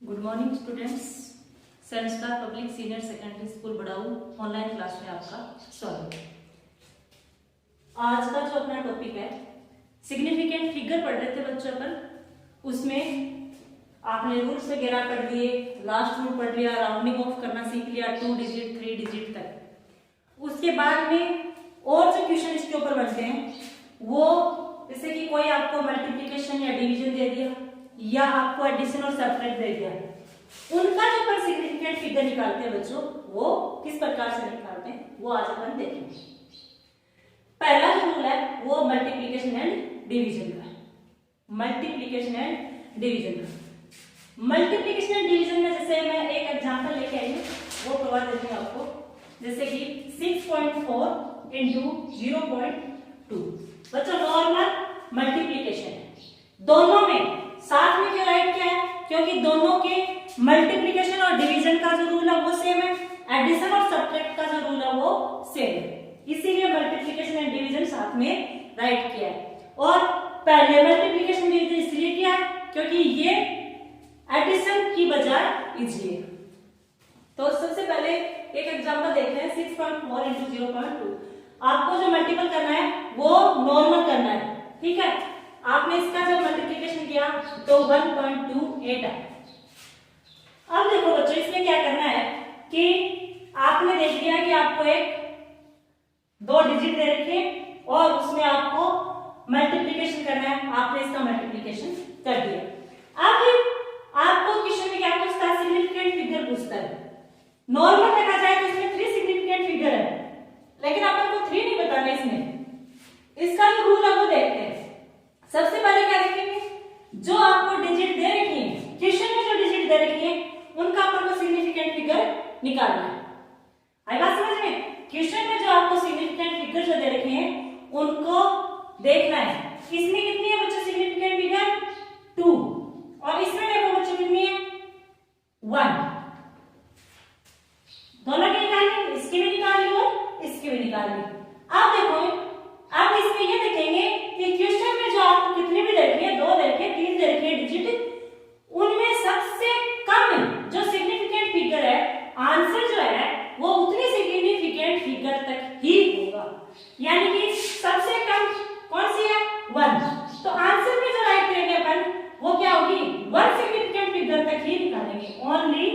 Good morning students. Sanskar public senior secondary school Barau online class में आपका स्वागत है। आज का जो अपना टॉपिक है सिग्निफिकेंट फिगर पढ़ रहे थे बच्चों अपन, उसमें आपने रूल्स वगैरह पढ़ लिए, लास्ट रूल पढ़ लिया, राउंडिंग ऑफ करना सीख लिया 2 डिजिट 3 डिजिट तक। उसके बाद में और जो क्वेश्चन इसके ऊपर बनते हैं वो जैसे कि कोई आपको मल्टीप्लिकेशन या डिवीजन दे दिया या आपको एडिशन और सब्ट्रैक्ट दे दिया, उनका जो अपन सिग्निफिकेंट फिगर निकालते हैं बच्चों, वो किस प्रकार से निकालते हैं वो आज अपन देखेंगे। पहला जो रूल है वो मल्टीप्लिकेशन एंड डिवीजन का है। मल्टीप्लिकेशन एंड डिवीजन का मल्टीप्लिकेशन एंड डिवीजन में जैसे मैं एक एग्जांपल लेके आई हूं, वो करवा देती हूं आपको। जैसे कि 6.4 इंटू 0.2 बच्चों नॉर्मल मल्टीप्लिकेशन है। दोनों में साथ में क्यों राइट किया है? क्योंकि दोनों के मल्टीप्लिकेशन और डिवीजन का जो रूल है वो सेम है, एडिशन और सब्ट्रैक्ट का जो रूल है वो सेम है, इसीलिए मल्टीप्लिकेशन एंड डिवीजन साथ में राइट किया है। और पहले मल्टीप्लिकेशन डिवीजन इसलिए किया है क्योंकि ये एडिशन की बजाय इजी है। तो सबसे पहले एक एग्जांपल देखते हैं। 6.4 इंटू 0.2 आपको जो मल्टीपल करना है वो नॉर्मल करना है, ठीक है। आपने इसका जब मल्टीप्लिकेशन किया तो 1.28 है। अब देखो बच्चों इसमें क्या करना है कि आपने देख लिया कि आपको एक 2 डिजिट दे रखी है और उसमें आपको मल्टीप्लिकेशन करना है, आपने इसका मल्टीप्लिकेशन कर दिया। अब आपको क्वेश्चन में क्या पूछता है? सिग्निफिकेंट फिगर पूछता है। नॉर्मल देखा जाए तो इसमें 3 सिग्निफिकेंट फिगर है, लेकिन अपन को 3 नहीं बताना इसमें। इसका जो रूल है वो देखते हैं। सबसे पहले क्या देखेंगे, जो आपको डिजिट दे रखी है, क्वेश्चन में जो डिजिट दे रखी है उनका अपन को सिग्निफिकेंट फिगर निकालना है। आई बात समझ में? क्वेश्चन में जो आपको सिग्निफिकेंट फिगर जो दे रखे हैं उनको देखना है। इसमें कितनी है बच्चों सिग्निफिकेंट फिगर? 2, और इसमें देखो बच्चों कितनी है? 1। दोनों की निकालनी, इसकी भी निकालनी और इसकी भी निकालनी। अब देखो, अब इसमें ये देखेंगे कि क्वेश्चन में जो आपको कितनी भी दे रखी है, 2 दे रखी है, 3 दे रखी है डिजिट, उनमें सबसे कम जो सिग्निफिकेंट फिगर है, आंसर जो है वो उतनी सिग्निफिकेंट फिगर तक ही होगा। यानी कि सबसे कम कौन सी है? 1। तो आंसर में जो राइट करेंगे अपन वो क्या होगी? 1 सिग्निफिकेंट फिगर तक ही निकालेंगे, ओनली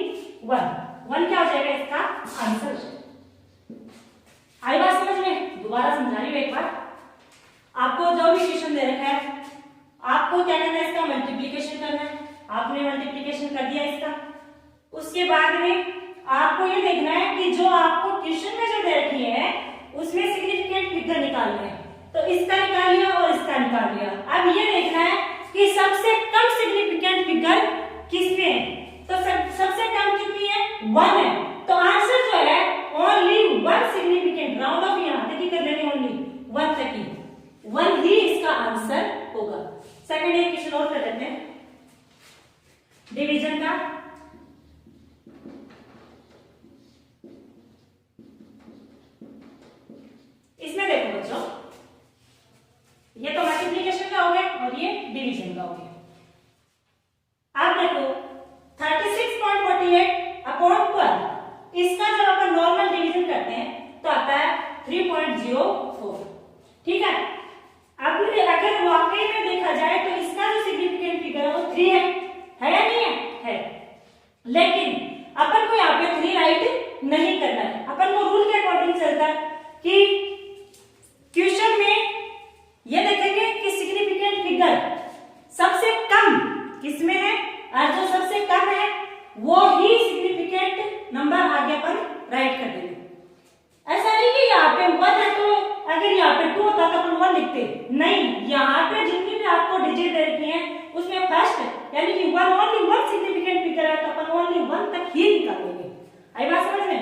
1 क्या हो जाएगा इसका आंसर। आई बात समझ में? दोबारा समझा रही हूं एक बार। आपको जो भी क्वेश्चन दे रखा है आपको क्या करना है? इसका मल्टीप्लिकेशन करना है। आपने मल्टीप्लिकेशन कर दिया इसका, उसके बाद में आपको ये देखना है कि जो आपको क्वेश्चन में जो दे रखी है उसमें सिग्निफिकेंट फिगर निकालना है। तो इसका निकाल लिया और इसका निकाल लिया। अब ये देखना है कि सबसे कम सिग्निफिकेंट फिगर किसमें है। तो सबसे कम कितनी है? 1 है। तो आंसर जो है ओनली 1 सिग्निफिकेंट, राउंड ऑफ यहां तक ही कर लेंगे, ओनली 1 तक ही, 1 ही इसका आंसर होगा। सेकंड एक क्वेश्चन और कर लेते हैं डिवीजन का। इसमें देखो बच्चों, ये तो मल्टीप्लिकेशन का हो गया और ये डिवीजन का हो गया। अब देखो 36.48 अपॉन 12, इसका जब अपन नॉर्मल डिवीजन करते हैं तो आता है 3.04, ठीक है। अब अगर वाकई में देखा जाए तो इसका जो सिग्निफिकेंट फिगर है वो 3 है या नहीं है? है। लेकिन अपन को यहाँ पे 3 राइट नहीं करना है। अपन को रूल के अकॉर्डिंग चलता है कि क्वेश्चन में ये देखेंगे कि सिग्निफिकेंट फिगर सबसे कम किसमें है, और जो सबसे कम है वो ही सिग्निफिकेंट नंबर आगे अपन राइट कर देंगे। ऐसा नहीं कि यहाँ पे 1 है तो अगर यहाँ पे 2 होता तो अपन 1 लिखते, नहीं। यहाँ पे जितनी भी आपको डिजिट दे रखी है उसमें फर्स्ट यानी कि 1 ओनली 1 सिग्निफिकेंट फिगर है तो अपन ओनली 1 तक ही निकालेंगे। आई बात समझ में?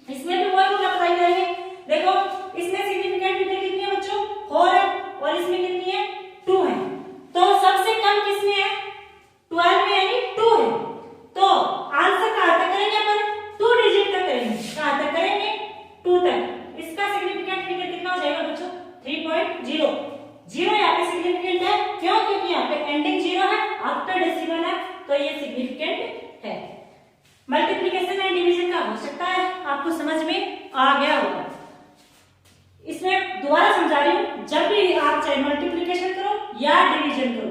इसमें भी वही रूल अप्लाई करेंगे। देखो इसमें सिग्निफिकेंट फिगर कितनी है बच्चों? 4 है, और इसमें कितनी है? 2 है। तो सबसे कम किसमें है? 12 में, यानी 2 है। तो सिग्निफिकेंट है। मल्टीप्लिकेशन एंड डिवीजन का हो सकता है आपको समझ में आ गया होगा। इसमें दोबारा समझा रही हूं, जब भी आप चाहे मल्टीप्लिकेशन करो या डिवीजन करो,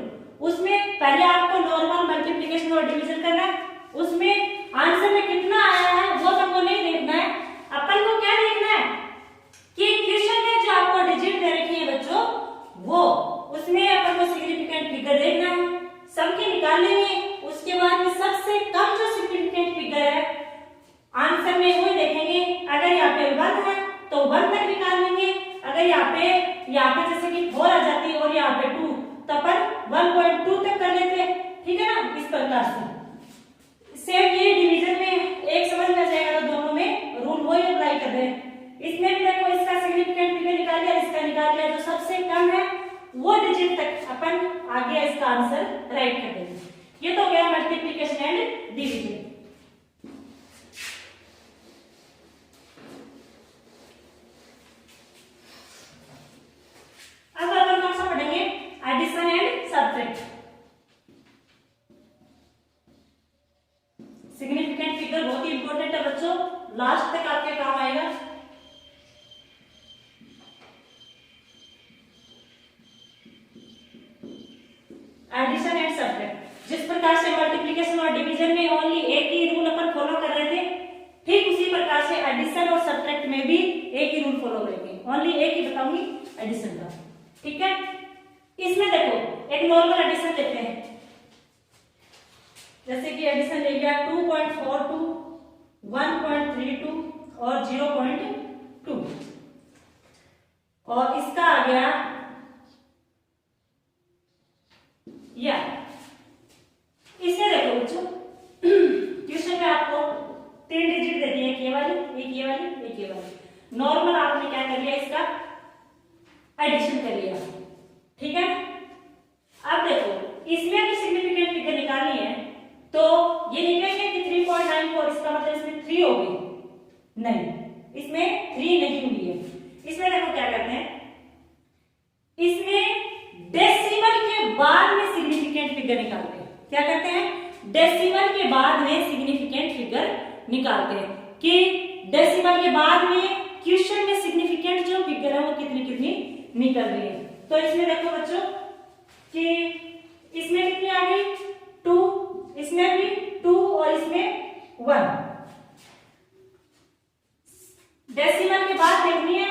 उसमें पहले आपको नॉर्मल मल्टीप्लिकेशन और डिवीजन करना है। उसमें आंसर में कितना आया है वो तुमको नहीं देखना है, अपन को क्या देखना है कि क्वेश्चन में जो आपको डिजिट दे रखी है बच्चों, वो उसमें अपन को सिग्निफिकेंट फिगर देखना है, सबके निकाल लेंगे। उसके बाद में सबसे कम जो सिग्निफिकेंट फिगर है आंसर में वो देखेंगे। अगर यहाँ पे 1 है तो 1 तक निकाल लेंगे। अगर यहाँ पे जैसे कि 4 आ जाती है और यहाँ पे 2, तो अपन 1.2 तक कर लेते, ठीक है ना, इस प्रकार से। सेम ये डिवीजन में एक समझ में आ जाएगा, तो दोनों में रूल वही अप्लाई कर रहे हैं। इसमें भी देखो इसका सिग्निफिकेंट फिगर निकाल लिया, इसका निकाल लिया, जो सबसे कम है वो डिजिट तक अपन आगे इसका आंसर राइट कर देंगे। ये तो हो गया मल्टीप्लिकेशन एंड डिवीजन। अब अपन कौन सा पढ़ेंगे, addition and subtract. Significant figure बहुत ही इंपॉर्टेंट है बच्चों, लास्ट तक आपके काम आएगा। एडिशन एंड सब्ट्रैक्ट, जिस प्रकार से मल्टीप्लिकेशन और डिवीजन में ओनली एक ही रूल अपन फॉलो कर रहे थे, ठीक उसी प्रकार से एडिशन और सब्ट्रैक्ट में भी एक ही रूल फॉलो करेंगे। ओनली एक ही बताऊंगी एडिशन का, ठीक है। इसमें देखो एक नॉर्मल एडिशन लेते हैं, जैसे कि एडिशन ले लिया 2.42, 1.32 और 0.2, और इसका आ गया या। इसमें देखो बच्चों क्वेश्चन में आपको 3 डिजिट दे दिए, एक ये वाली, एक ये वाली, एक ये वाली। नॉर्मल आपने क्या कर लिया, इसका एडिशन कर लिया, ठीक है। अब देखो इसमें अगर सिग्निफिकेंट फिगर निकालनी है तो ये निकलेंगे कि 3.94, इसका मतलब इसमें 3 हो गई, नहीं, इसमें 3 नहीं हुई है। इसमें देखो क्या करते हैं, इसमें डेसिमल के बाद में सिग्निफिकेंट फिगर निकालते हैं। क्या करते हैं, डेसिमल के बाद में सिग्निफिकेंट फिगर निकालते हैं कि डेसिमल के बाद में क्वेश्चन में सिग्निफिकेंट जो फिगर है वो कितनी कितनी निकल रही है। तो इसमें देखो बच्चों कि इसमें कितनी आ गई, 2, इसमें भी 2 और इसमें 1। डेसिमल के बाद देखनी है,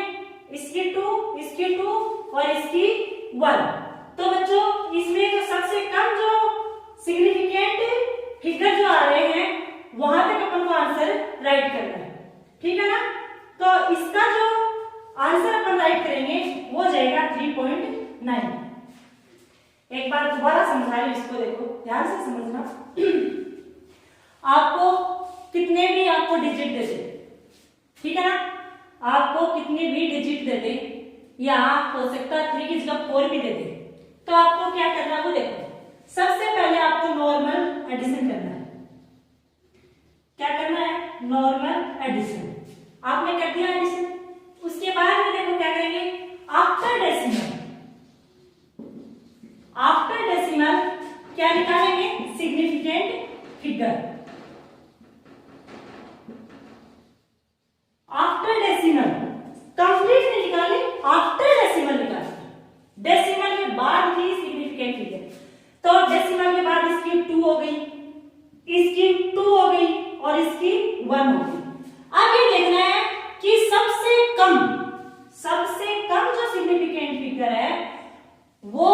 इसकी 2, इसकी 2 और इसकी 1। तो बच्चों इसमें जो सबसे कम जो सिग्निफिकेंट फिगर जो आ रहे हैं वहां तक अपन को आंसर राइट करना है, ठीक है ना। तो इसका जो आंसर अपन राइट करेंगे वो जाएगा 3.9। एक बार दोबारा समझा रही हूं, इसको देखो ध्यान से समझना। आपको कितने भी आपको डिजिट दे दे, ठीक है ना, आपको कितनी भी डिजिट दे दे, या हो सकता है 3 की जगह 4 भी दे दे, तो आपको क्या करना है वो देखो। सबसे पहले आपको नॉर्मल एडिशन करना है। क्या करना है, नॉर्मल एडिशन। आपने कर दिया एडिशन, उसके बाद में देखो क्या करेंगे, आफ्टर डेसिमल, आफ्टर डेसिमल क्या निकालेंगे, significant figure. After decimal complete नहीं निकाले, आफ्टर डेसिमल निकाले, डेसिमल के बाद ही सिग्निफिकेंट फिगर। तो डेसिमल के बाद इसकी 2 हो गई, इसकी 2 हो गई और इसकी 1 हो गई। अब ये देखना है कि सबसे कम जो सिग्निफिकेंट फिगर है वो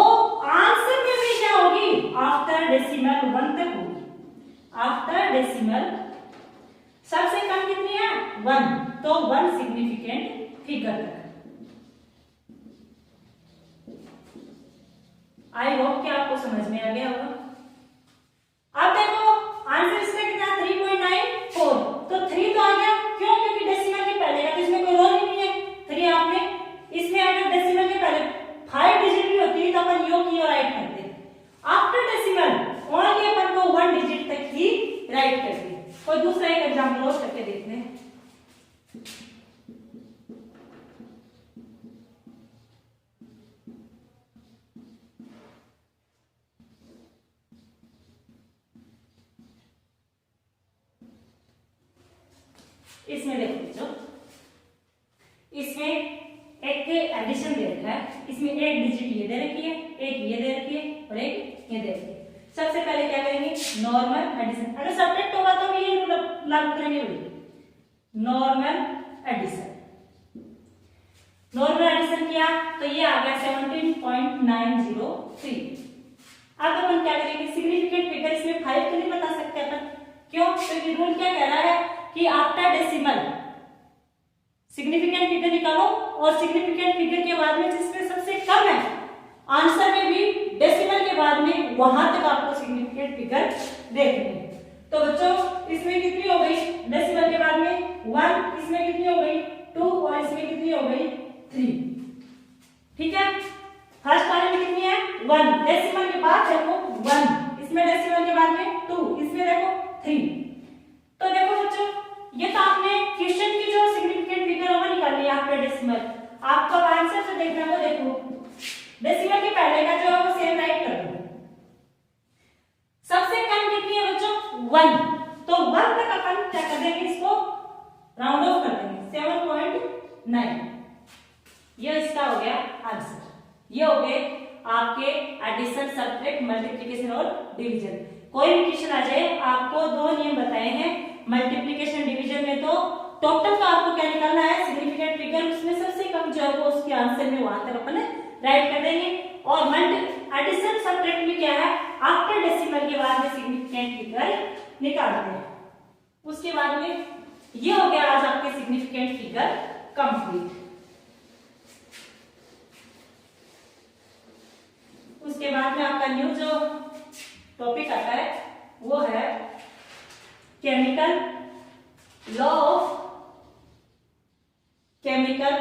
आंसर में भी क्या होगी, आफ्टर डेसिमल 1 तक होगी। आफ्टर डेसिमल सबसे कम कितनी है, 1, तो 1 सिग्निफिकेंट फिगर तक। आई होप कि आपको समझ में आ गया होगा। अब देखो आंसर इसका कितना, 3.94, तो 3 तो आ गया, क्यों, क्योंकि डेसिमल के पहले का तो इसमें कोई रोल ही नहीं है 3। आपने इसमें अगर डेसिमल के पहले 5 डिजिट भी होती तो अपन यो की राइट करते, आफ्टर डेसिमल ओनली अपन को 1 डिजिट तक ही राइट करते। कोई दूसरा एक एग्जांपल और करके देखते हैं। इसमें देखो बच्चों, इसमें एक एडिशन दे रखा है, इसमें एक डिजिट ये दे रखी है, एक ये दे रखी है और एक ये दे रखी है। सबसे पहले क्या करेंगे, नॉर्मल एडिशन। अगर सब्ट्रैक्ट होगा तो ये रूल लागू करेंगे। नॉर्मल एडिशन, नॉर्मल एडिशन किया तो ये आ गया 17.903। अब अपन क्या करेंगे, सिग्निफिकेंट फिगर इसमें 5 तो नहीं बता सकते अपन, क्यों? क्योंकि रूल क्या कह रहा है कि आफ्टर डेसिमल सिग्निफिकेंट फिगर निकालो और सिग्निफिकेंट फिगर के बाद में जिसमें सबसे कम है आंसर में भी डेसिमल के बाद में वहां तक आपको सिग्निफिकेंट फिगर देखनी है। तो बच्चों इसमें कितनी हो गई, डेसिमल के बाद में 1, इसमें कितनी हो गई 2 और इसमें कितनी हो गई 3। ठीक है, फर्स्ट वाले में कितनी है 1, डेसिमल के बाद देखो 1, इसमें डेसिमल के बाद में 2, इसमें देखो 3। तो देखो बच्चों ये तो आपने क्वेश्चन की जो सिग्निफिकेंट फिगर होगा निकाल लिया आफ्टर डेसिमल। आपको आंसर जो देखना है वो देखो, डेसिमल के पहले का जो है वो सेम राइट कर दो। सबसे कम कितनी है बच्चों 1, तो 1 तक अपन क्या कर देंगे, इसको राउंड ऑफ कर देंगे 7.9। ये इसका हो गया आंसर। ये हो गए आपके एडिशन, सब्ट्रैक्ट, मल्टीप्लिकेशन और डिवीजन। कोई भी क्वेश्चन आ जाए, आपको 2 नियम बताए हैं मल्टीप्लिकेशन डिवीजन में। तो टोटल का आपको क्या निकालना है, सिग्निफिकेंट फिगर, उसमें सबसे कम जो है वो उसके आंसर में वहां तक अपन राइट कर देंगे। और एडिशन सब्ट्रैक्ट में क्या है, आफ्टर डेसिमल के बाद में सिग्निफिकेंट फिगर निकालते हैं। उसके बाद में ये हो गया आज आपके सिग्निफिकेंट फिगर कंप्लीट। उसके बाद में आपका न्यू जो टॉपिक आता है वो है chemical law of chemical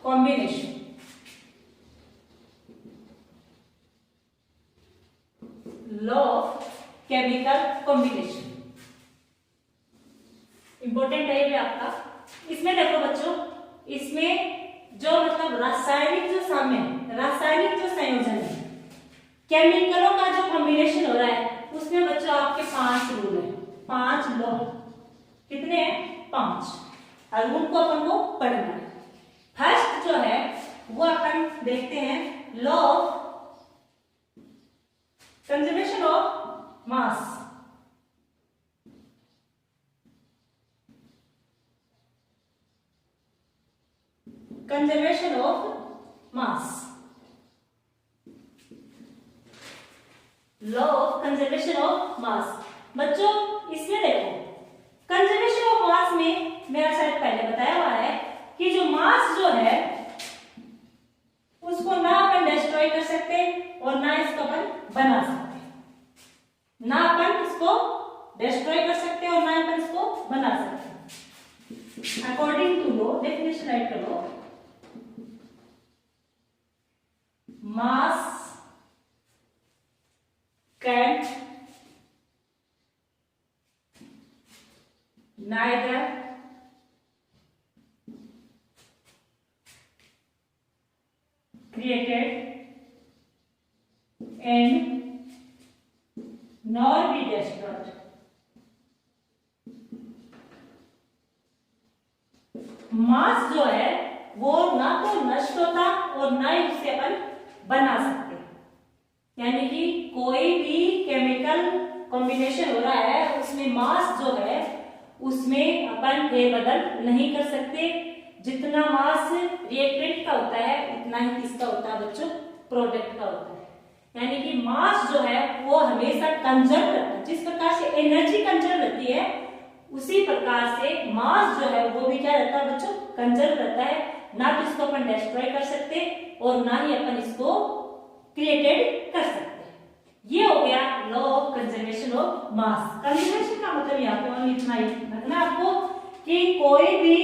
combination. Law of chemical combination important है ये आपका। इसमें देखो बच्चों, इसमें जो मतलब रासायनिक जो रासायनिक जो संयोजन है, केमिकलों का जो कॉम्बिनेशन हो रहा है, उसमें बच्चों आपके 5 रूल है, 5 लॉ। कितने हैं 5, और उनको अपन को पढ़ना है। फर्स्ट जो है वो अपन देखते हैं law of conservation of mass. Conservation of mass, law of conservation of mass. बच्चों इसमें देखो, कंजर्वेशन ऑफ मास में मेरा शायद पहले बताया हुआ है कि जो मास जो है उसको ना अपन डिस्ट्रॉय कर सकते और ना इसको अपन बना सकते। ना अपन इसको डिस्ट्रॉय कर सकते और ना अपन इसको बना सकते। According to law, definition write करो, mass can neither created and nor be destroyed. Mass जो है वो ना तो नष्ट होता और ना ही उसे अपन बना सकते। यानी कि कोई भी केमिकल कॉम्बिनेशन हो रहा है उसमें मास जो है उसमें अपन फेरबदल नहीं कर सकते। जितना मास रिएक्टेंट का होता है उतना ही किसका होता है बच्चों, प्रोडक्ट का होता है। यानी कि मास जो है वो हमेशा कंजर्व रहता है। जिस प्रकार से एनर्जी कंजर्व रहती है उसी प्रकार से मास जो है वो भी क्या रहता है बच्चों, कंजर्व रहता है। ना तो इसको अपन डिस्ट्रॉय कर सकते और ना ही अपन इसको क्रिएटेड कर सकते। ये हो गया law of conservation of mass. Conservation का मतलब यहाँ पे और इतना ही रखना आपको कि कोई भी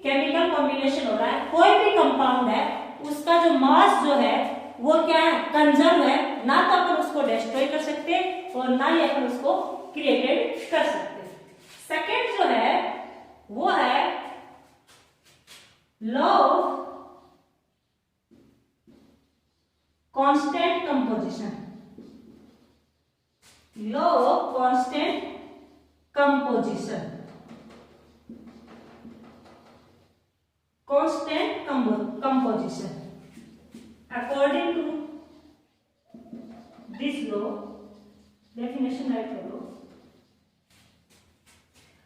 केमिकल कॉम्बिनेशन हो रहा है, कोई भी कंपाउंड है, उसका जो मास जो है वो क्या है, कंजर्व है। ना तो अपन उसको डिस्ट्रॉय कर सकते और ना ही अपन उसको क्रिएटेड कर सकते। सेकेंड जो है वो है law of constant composition. Law of constant composition, constant composition. According to this law, definition write करो।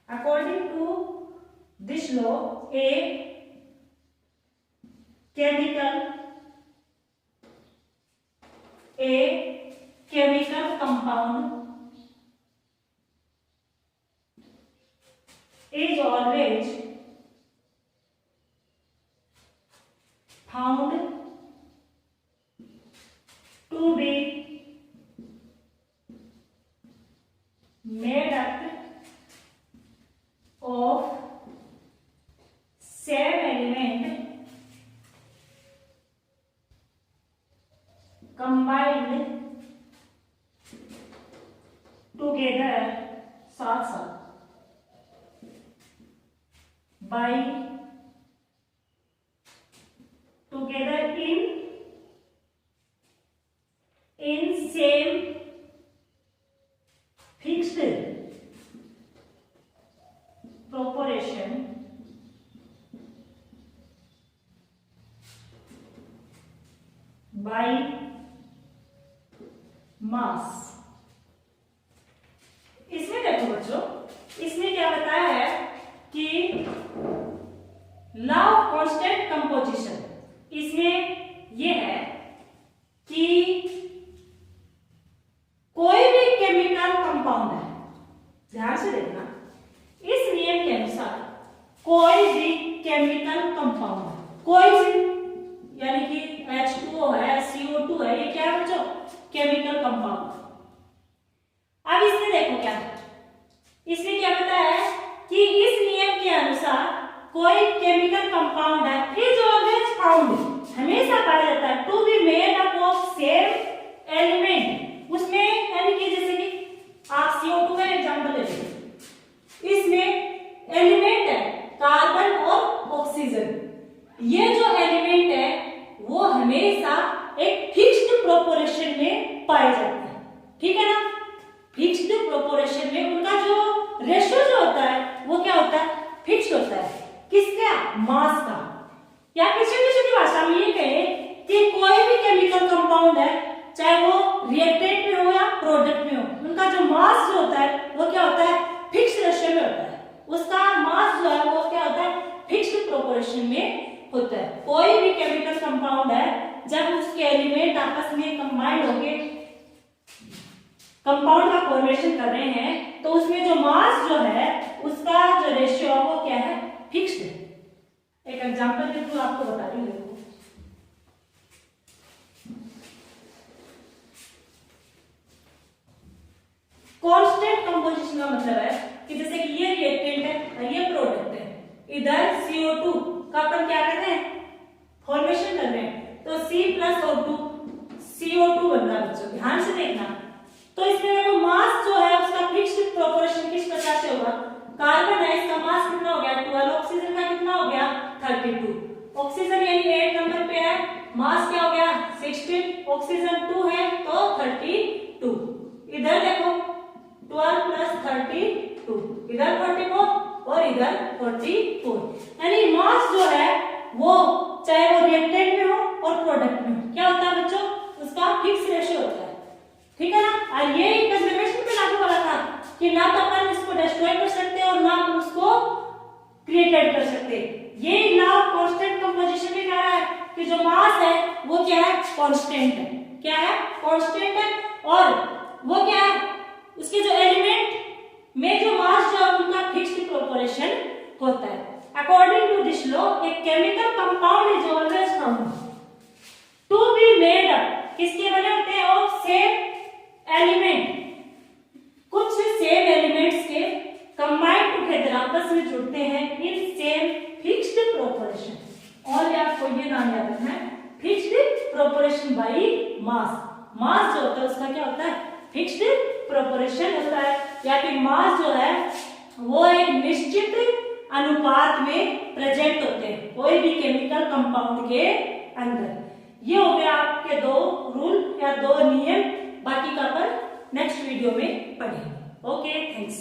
According to this law, a chemical compound is always found to be made up of same element combined together, साथ साथ, by together in same fixed proportion by mass। इसमें देखो बच्चों, इसमें क्या बताया है कि लॉ ऑफ कांस्टेंट कंपोजिशन, इसमें यह है कि कोई भी केमिकल कंपाउंड है, ध्यान से देखना, इस नियम के अनुसार कोई भी केमिकल कंपाउंड, कोई भी, यानी कि H2O है, CO2 है, ये क्या है बच्चों? Chemical compound. अब इसमें देखो क्या है, इसमें क्या बताया है कि इस नियम के अनुसार कोई केमिकल कंपाउंड है, इज ऑलवेज फाउंड, हमेशा पाया जाता है, to be made up of same element. उसमें यानी कि जैसे कि आप CO2 का एग्जांपल ले लीजिए, इसमें एलिमेंट है कार्बन और ऑक्सीजन। ये जो एलिमेंट है वो हमेशा एक फिक्स्ड प्रोपोर्शन में पाए जाते हैं, ठीक है ना? फिक्स्ड प्रोपोर्शन में उनका जो रेशियो जो होता है वो क्या होता है? फिक्स्ड होता है। किसका? मास का। या किसी भाषा में ये कहे कि कोई भी केमिकल कंपाउंड है, चाहे वो रिएक्टेंट में हो या प्रोडक्ट में हो, उनका जो मास जो होता है वो क्या होता है? फिक्स्ड रेशियो में होता है। उसका मास जो है वो क्या होता है? फिक्स्ड प्रोपोर्शन में होता है। कोई भी केमिकल कंपाउंड है, जब उसके एलिमेंट आपस में कंबाइंड होके कंपाउंड का फॉर्मेशन कर रहे हैं, तो उसमें जो मास जो है उसका जो रेशियो है वो क्या है? फिक्स्ड है। एक एग्जांपल के थ्रू आपको बता रही हूँ। कांस्टेंट कंपोजिशन का मतलब है कि जैसे कि ये रिएक्टेंट है और ये प्रोडक्ट है, इधर CO2 का अपन क्या कर रहे हैं? फॉर्मेशन कर रहे हैं, तो C प्लस O2 CO2 बन रहा है बच्चों, ध्यान से देखना। तो इसमें देखो मास जो है उसका फिक्स्ड प्रोपोर्शन किस प्रकार से होगा? कार्बन है, इसका मास कितना हो गया? 12। ऑक्सीजन का कितना हो गया? 32। ऑक्सीजन यानी 8 नंबर पे है, मास क्या हो गया? 16। ऑक्सीजन 2 है तो 32। इधर देखो 12 प्लस 32, इधर 44 और इधर 44, यानी मास जो है वो चाहे वो रिएक्टेंट में हो और प्रोडक्ट में हो, क्या होता है बच्चों? उसका फिक्स रेशियो होता है, ठीक है ना? और ये कंजर्वेशन पे लागू वाला था कि ना तो अपन इसको डिस्ट्रॉय कर सकते और ना अपन उसको क्रिएटेड कर सकते। ये लॉ ऑफ कांस्टेंट कंपोजिशन में कह रहा है कि जो मास है वो क्या है? कांस्टेंट है। क्या है? कांस्टेंट है। और वो क्या है? उसके जो एलिमेंट में जो मास जो है उनका फिक्स्ड प्रोपोर्शन होता है। According to this law, a chemical compound is always found to be made up, किसके बने होते हैं? ऑफ सेम एलिमेंट, कुछ सेम एलिमेंट्स के कंबाइंड टुगेदर, आपस में जुड़ते हैं इन सेम फिक्स्ड प्रोपोर्शन। और आपको ये नाम याद रखना है, फिक्स्ड प्रोपोर्शन बाय मास। मास जो होता है उसका क्या होता है? फिक्स्ड प्रोपोर्शन होता है, या फिर मास जो है वो एक निश्चित अनुपात में प्रेजेंट होते हैं कोई भी केमिकल कंपाउंड के अंदर। ये हो गया आपके 2 रूल या 2 नियम, बाकी का अपन नेक्स्ट वीडियो में पढ़ेंगे। Okay, thanks.